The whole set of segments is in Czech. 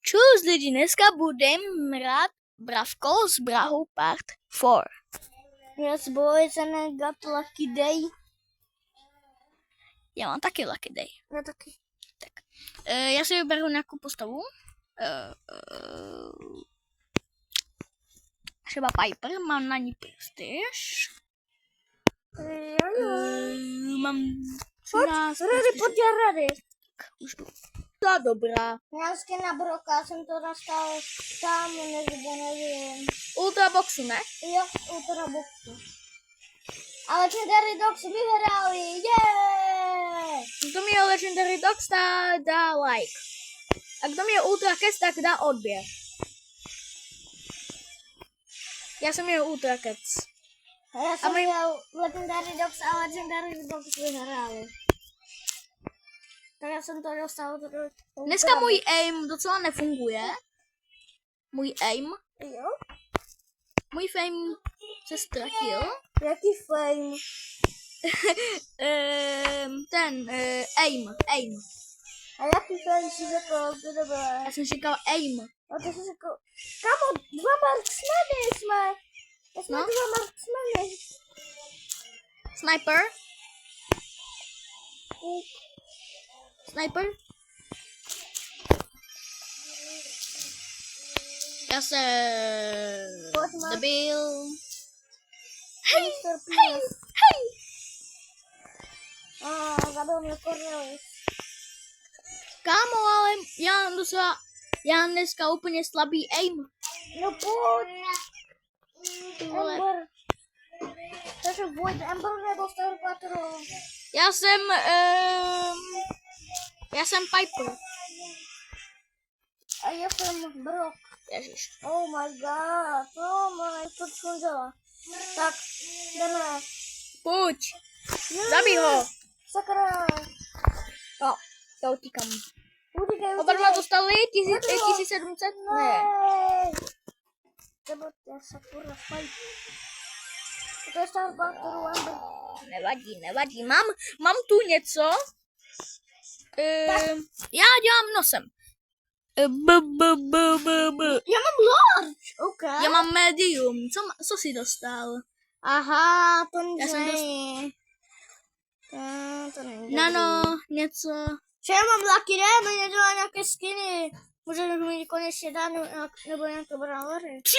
Čus lidi, dneska budem hrát Bravko z Brahu Part 4. Yes, boys, and I got lucky day. Já mám taky lucky day. Já taky. Tak. Já si vyberu nějakou postavu. Třeba Piper, mám na ní prestiž. Mám 13. Pojď rady. Tak, už jdu. Ta dobrá. Já na Broka jsem to dostal tam, nevím. Ultraboxu, ne? Jo, Ultra Boxu. Ale Legendary Dogs vyhráli, yeah! Kdo mi je Legendary Dogs, dá like. A kdo mi je Ultra Cats, tak dá odběr. Já jsem měl Ultra Cats. Já jsem měl Legendary Dogs a Legendary Dogs vyhráli. Tak já jsem to dostal. Dneska můj aim docela nefunguje. Můj aim. Jo? Můj fame se ztratil. Jaký fame? Aim. A jaký fame si řekl? To dobré. Já jsem říkal aim. A to jsi řekl, kamo, 2 marksmeny jsme. Jsme 2 marksmeny. Sniper. Sniper. Já jsem debil. Hej. Zabil mě Cornelis. Kámo, ale já dneska úplně slabý aim. No pojď. Vole. Ember. Takže Void Ember nebo Star Patrol? Já jsem Piper. A já jsem Brock. Ježiš. Oh my god. To skončila. Tak, jdeme. Pojď. Zabij ho. Sakra. No, já utíkám. Utíkej. Oba dva dostali 1700? Ne. Nebo já se kurva spajím. To je Star Patrol Ember. Nevadí. Mám tu něco. Já dělám nosem. Já mám large, ok. Já mám medium. Co jsi dostal? Aha, to Já jsem není. To není. Nano, něco. Že já mám Lucky Day, mě dělá nějaké skiny. Můžeme mít konečně dát nebo nějaké brawlery. 30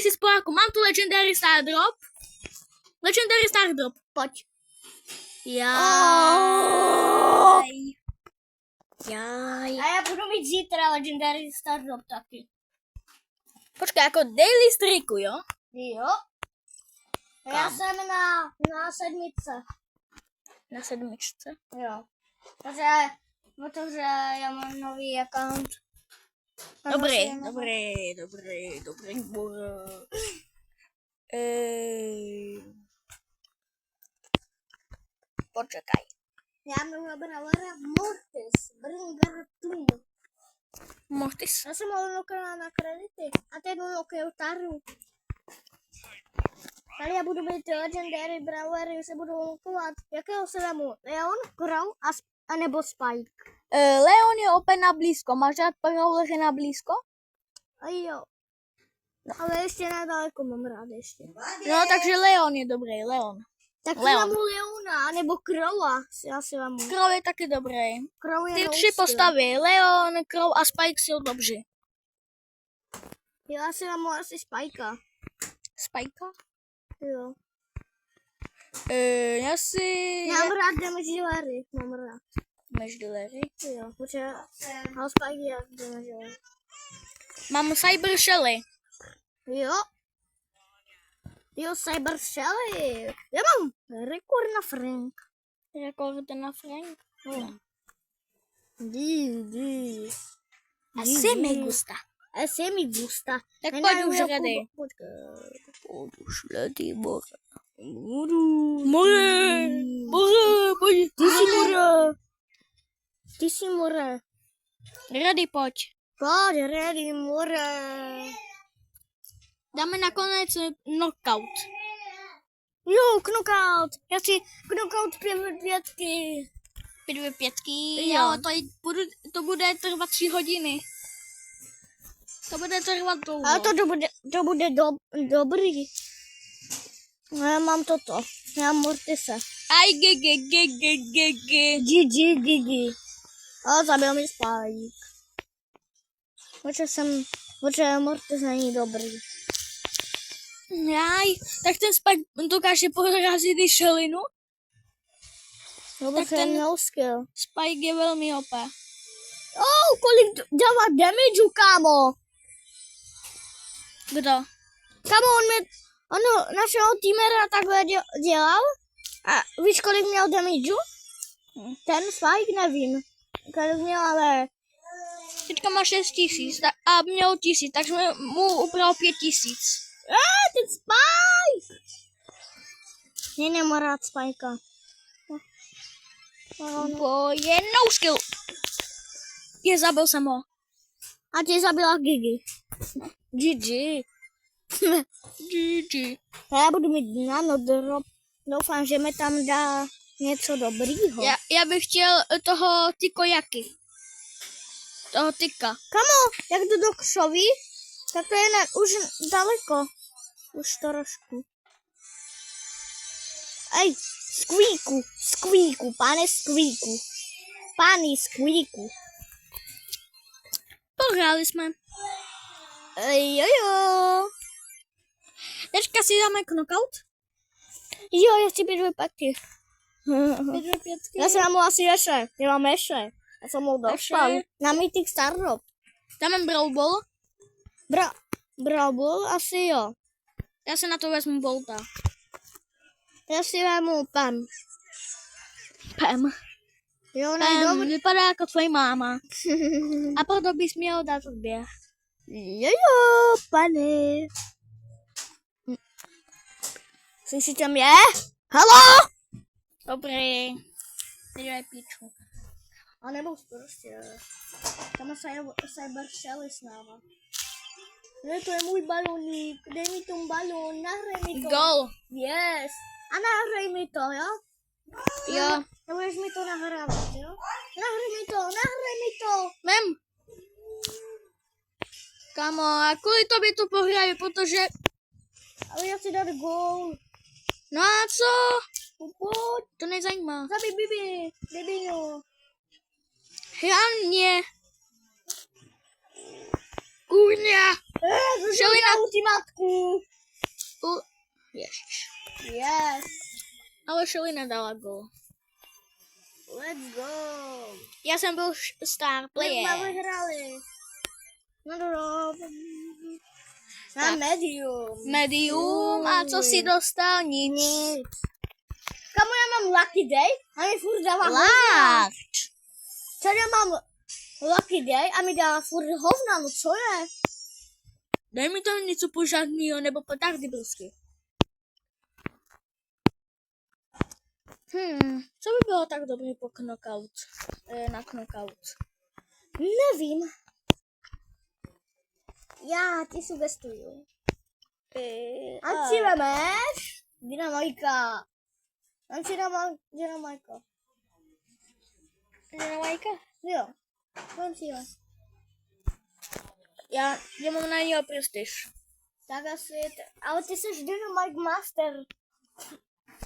000 poláků. Mám tu Legendary Star Drop. Legendary Star Drop. Pojď. Jaj. A já budu mít zítra Legendary Star Drop taky. Počkej, jako daily streaku, jo? Jo. A já jsem na 7. Na 7. Jo. Protože já mám nový account. Dobrý. Počekaj. Já mám brawlera Mortis. Bringartum. Mortis. Já jsem ho unlockala na kredity. A teď unlockal Taru. Ale já budu mít Legendary Brawlery, se budu unlockovat. Jakého se vemu? Leon, Crow a nebo Spike? Leon je opět na blízko. Máš rád brawlery na blízko? A jo. No. Ale ještě nedaleko mám rád ještě. No, takže Leon je dobrý, Leon. Tak si Leon. vemu Leona, nebo Crowa. Já si vemu. Crow je taky dobrý. Crow je Ty no 3 postavy, Leon, Crow a Spike jsou dobří. Já si vemu asi Spikea. Spike? Jo. Já si... Já mám rád damage dealery. Mám rád. Máš dolery? Jo, protože ale Spike je damage dealer. Mám Cyber Shelly. Jo. Jo, Cyber Shelly. Já mám rekord na Frank. Rekord na Frank? No. Asi mi gusta. Asi mi gusta. Tak pojď už ready. Pojď už ready, more. Pojď. Ty jsi more. Ready, pojď. Pojď, ready, more. Dáme nakonec knockout. Jo, knockout. Já si knockout 5 5 5, Jo. to bude trvat 3 hodiny. To bude trvat dlouho. Ale to bude dobrý. No, já mám toto. Já mám Mortise. Aj, GG. Ale zabil mi Spike. Protože Mortis není dobrý. Jaj, tak ten Spike dokáže porazit i šelinu? No, Tak protože ten- no skill. Spike je velmi OP. Kolik dává damageu, kámo? Kdo? Kámo, on našeho týmera takhle dělal. A víš, kolik měl damageu? Ten Spike, nevím. Kolik měl, ale... Teďka má 6000 a měl 1000, takže mu ubral 5000. Ten Spike! Ne, nemám rád Spikea. Bo je no skill. Je, zabil jsem ho. A tě zabila Gigi. GG. GG. Já budu mít nanodrop. Doufám, že mi tam dá něco dobrýho. Já bych chtěl toho tykojaky. Toho tyka. Kamo, jak jdu do křoví, tak to je už daleko. Už trošku. Ej, Squeaku, pane Squeaku. Páni Squeaku. Pohráli jsme. Jojo. Teďka si dáme knockout. Jo, já chci být dvě paky. 5 Já se mám asi ještě. Já mám ještě. Já jsem mu došel. Takže- Na Mythic Stardrop. Dáme Brawl Ball. Brawl asi jo. Já se na to vezmu Bolta. Já si vemu Pam. Pam. Jo, Pam nejdobře. vypadá jako tvoje máma. A proto bys měl dát odběh. Jojo, pane. Slyšíte mě? Halo? Dobrý. Teď je píču. A nebo prostě. Tam Cyber Shelly s náma. Ne, to je můj baloník. Dej mi ten balón, nahraj mi to. Gol. Yes. A nahraj mi to, jo? Jo. Nebudeš mi to nahrávat, jo? Nahraj mi to. Mem. Kamo, a kvůli tobě to prohraju, protože... Ale já chci dát gól. No a co? Pojď, To nezajímá. zabij Bibi, debino. Hlavně. Kurňa. Šeli na ultimátku. Ježiš. Yes. Ale Shelly nedala gol. Let's go. Já jsem byl star Jak jsme player. vyhráli? No dobro. Na medium. Medium. A co si dostal? Nic. Nic. Kamo, já mám Lucky Day a mi furt dává hovna. Large. Co já mám Lucky Day a mi dává furt hovna, no co je? Dej mi tam něco požádnýho, nebo petardy brusky. Co by bylo tak dobrý po knockout? Na knockout. Nevím. Já ti sugestuju. A si vemeš Dynamajka. A si dám Dynamajka. Dynamajka? Jo. Vem si ho. Já mám na něho prestiž. Tak asi, ale ty jsi Dynamite Master.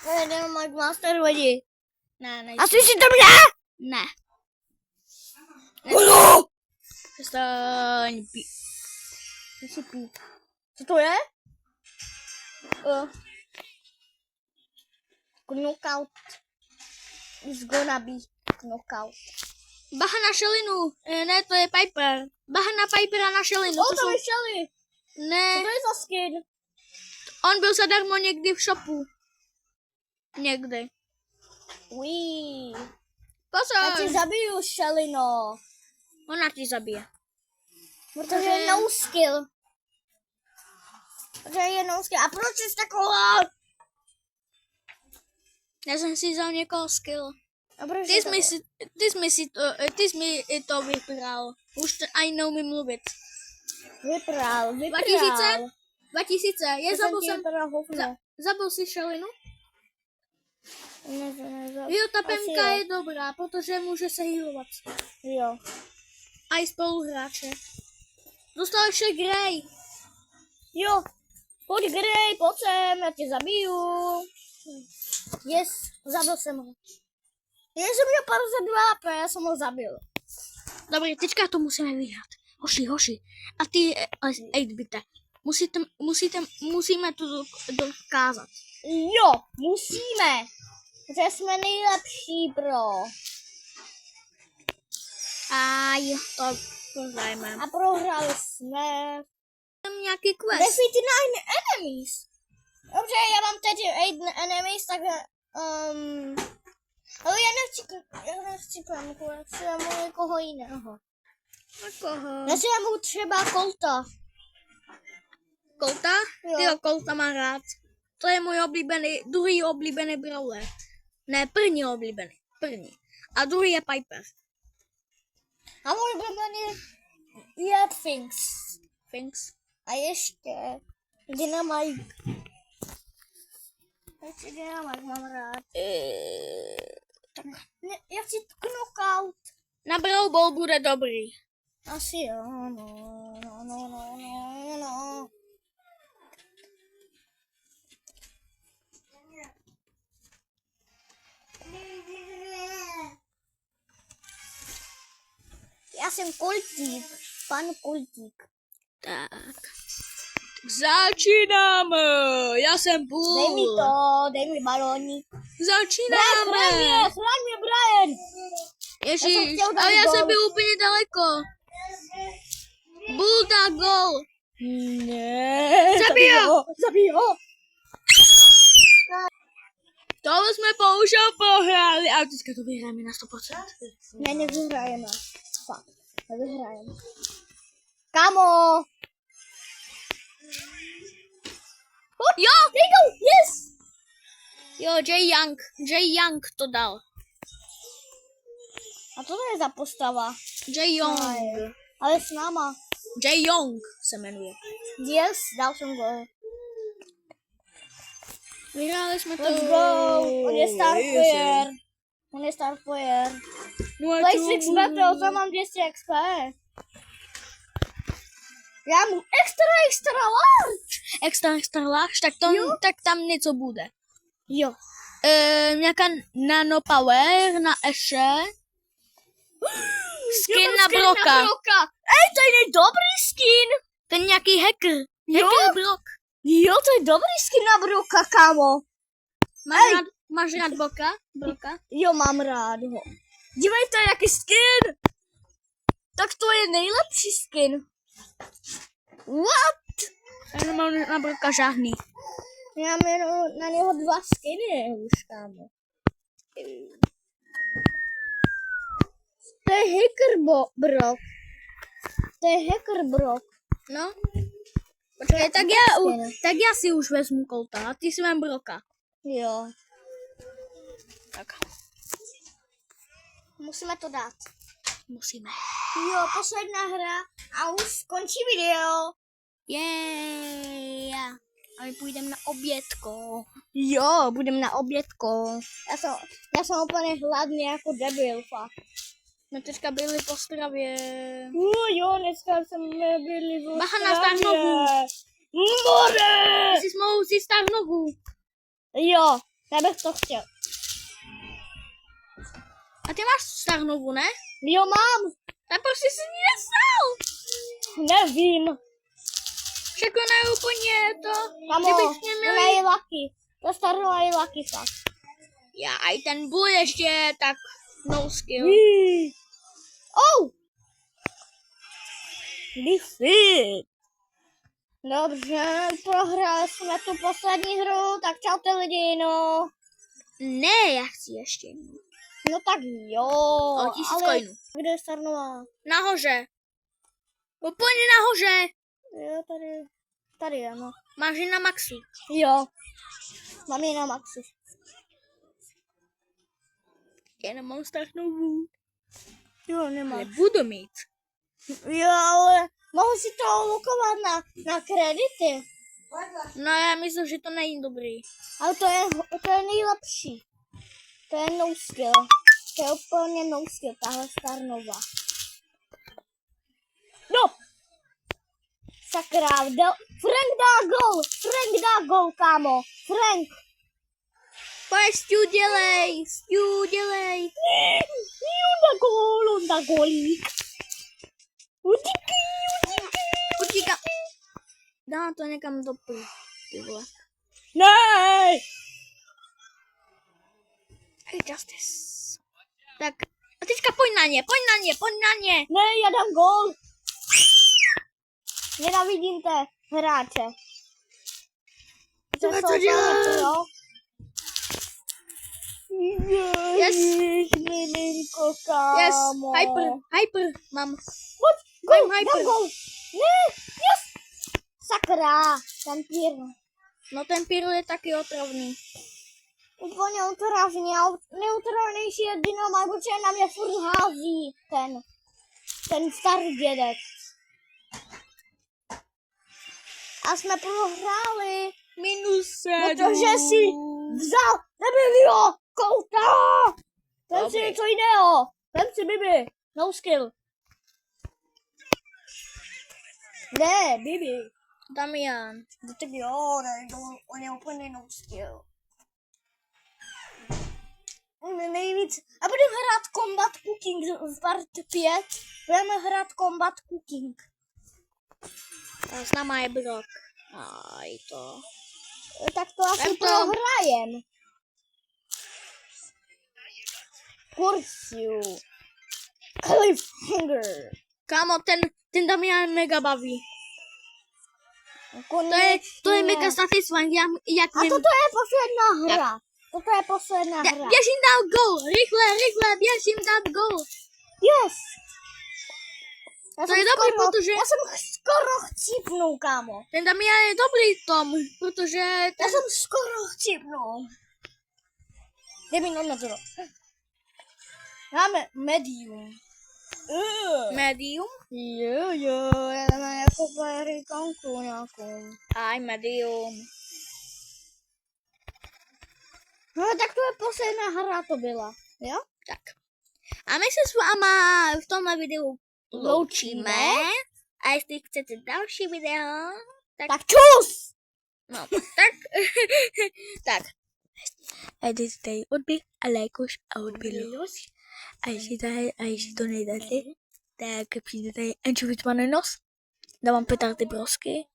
To je Dynamite Master, lidi. Ne, ne. A slyšíte mě? Ne. Halo! Přestaň pít. Ty si pí. Co to je? Knockout. It's gonna be knockout. Baha na šelinu. Ne, to je Piper. Baha na Pipera na šelinu. To je Shelly. Ne, Co to je za skin? on byl zadarmo někdy v shopu. Někdy. Uí. Já ti Pozor. zabiju, Shelly, no. Ona ti zabije. Protože je no skill. Protože je no skill. A proč jsi taková? Já jsem si vzal někoho skill. A proč Ty jsi jsi mi to vybral. Už ani neumím mluvit. Vypral. 2000? Je, zabil jsem. vypral hovno. Zabil si šelinu? Ne. Jo, ta Asi pemka jo. je dobrá, protože může se healovat. Jo. A i spoluhráče. Dostal ještě Grey. Jo, pojď Grey, pojď sem, já tě zabiju. Yes, zabil jsem ho. Jen jsem měl pár zabila, já jsem ho zabil. Dobrý, teďka to musíme vyhrát. Hoši. A ty, 8-bite. Musíme to dokázat. Jo, musíme. Že jsme nejlepší, bro. Aj, to zajme. A prohrali jsme. Mám nějaký quest. Defeat 9 enemies. Dobře, já mám teď 8 enemies, tak ale já nechci pamkovat, já mám někoho jiného. Koho? Já si mám třeba Colta. Colta? Jo. Jo, Colta mám rád. To je můj druhý oblíbený brawler. Ne, první oblíbený. A druhý je Piper. A můj oblíbený je Finks. Thanks. A ještě Dynamite. Ještě Dynamite mám rád. Tak, ne, já chci knockout. Na Brawl Ball bude dobrý. Asi jo, no. Já jsem Koltík, pan Koltík. Tak. Začínáme. Já jsem Bull. Dej mi to, dej mi balónik. Začínáme. Chraň mě, Brian. Já jsem Ježíš, chtěl dát ale já jsem gól. byl úplně daleko. Bull dá gol. Ne. Zabij ho. Tohle jsme použil pohráli a teďka to vyhráme na 100%. Ne, nevyhrajeme. Fakt, nevyhrajeme. Kamo. Jo, Yes. jo, Jay Young to dal. A co to je za postava? Jay Young. Ale s náma. Jay Young se jmenuje. Yes, dal jsem gol. Vyhráli jsme to. Let's go. On je star player. Play 6 battle, to mám 200 XP. Já mu extra large. Extra large, tak tam něco bude. Jo. Nějaká nano power na Ashe. Skin na Broka. Ej, to je dobrý skin. Ten nějaký hacker. Jo? Hacker Brok. Jo, to je dobrý skin na Broka, kámo. Máš rád Broka? Jo, mám rád ho. Dívejte, jaký skin. Tak to je nejlepší skin. What? Já nemám na Broka žádný. Já mám jenom na něho 2 skiny už, kámo. To je Brok. To je hacker Brok. No. Počkej, tak já si už vezmu Colta a ty si mám Broka. Jo. Tak. Musíme to dát. Musíme. Jo, poslední hra a už skončí video. Yeah. A my půjdeme na obědko. Jo, budeme na obědko. Já jsem úplně hladný jako debil, fakt. My teďka byli po stravě. Jo, dneska jsme byli v Bacha na Starnovu. More! Jsi mohl si Starnovu. Jo, já bych to chtěl. A ty máš Starnovu, ne? Jo, mám. Tak proč jsi si ní nestal? Nevím. Všechno je úplně to. Kamo, Kdybych měl... ona je lucky. To Starnova je lucky fakt. Já, i ten Bull ještě tak no skill. Oh! Defeat. Dobře, prohráli jsme tu poslední hru, tak čaute lidi, no. Ne, já chci ještě jednu. No tak jo, O 1000 ale coinů. kde je Starnova? Nahoře. Úplně nahoře. Jo, tady je, no. Máš ji na maxu. Jo, mám ji na maxu. Já nemám Starnovu. Jo, Ale nemám. budu mít. Jo, ale mohu si to lokovat na kredity. No já myslím, že to není dobrý. Ale to je nejlepší. To je no skill. To je úplně no skill, tahle Starnova. No! Sakra, Frank dá gol, kámo. Frank. Pojď, Stu, dělej. On dá golík. Utíkám. Dá to někam do ty vole. Ne! Hey, Justice. Tak, a teďka pojď na ně. Ne, já dám gol. Nenávidím té hráče. Tohle co dělá? Yes. Milinko, Yes, kámo. hyper, mám. Gol, Mám hyper. dám gol. Ne, yes. Sakra, ten pír. No ten Pirlo je taky otravný. Úplně otravný a neutravnější je Dynamo, protože na mě furt hází ten starý dědek. A jsme prohráli. -7. Protože si vzal Biblio, kouta! Vem si Dobrý. něco jiného. Vem si Bibi. No skill. Ne, Bibi. Damian. No tak jo, ne, on je úplně no skill. Nejvíc. A budeme hrát Combat Cooking v part 5. Budeme hrát Combat Cooking. A s náma je Brock. Aj to. Tak to asi Vem to. prohrajem. Kursiu. Cliffhanger. Kámo, ten Damian mega baví. To je mega satisfying, jak A toto je posledná hra. Toto je posledná hra. Běžím dát gol, rychle, běžím dát gol. Yes. To je dobrý, protože Já jsem skoro chcípnul, kámo. ten Damian je dobrý v tom, protože Já jsem skoro chcípnul. Dej mi na to. Máme medium. medium, Jo, já mám jako amerikanku nějakou. aj medium. No tak to je posledná hra to byla, jo? Tak. A my se s váma v tomhle videu loučíme. A jestli chcete další video, Tak čus! no, tak, tak. A dejte tady odběr a lajkoš a odběr. A jestli to nejdáte, tak přijde tady Ančovic nos, dávám petardy brosky.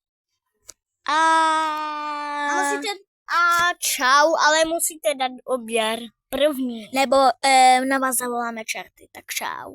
A čau, ale musíte dát odběr první. Nebo na vás zavoláme čerty, tak čau.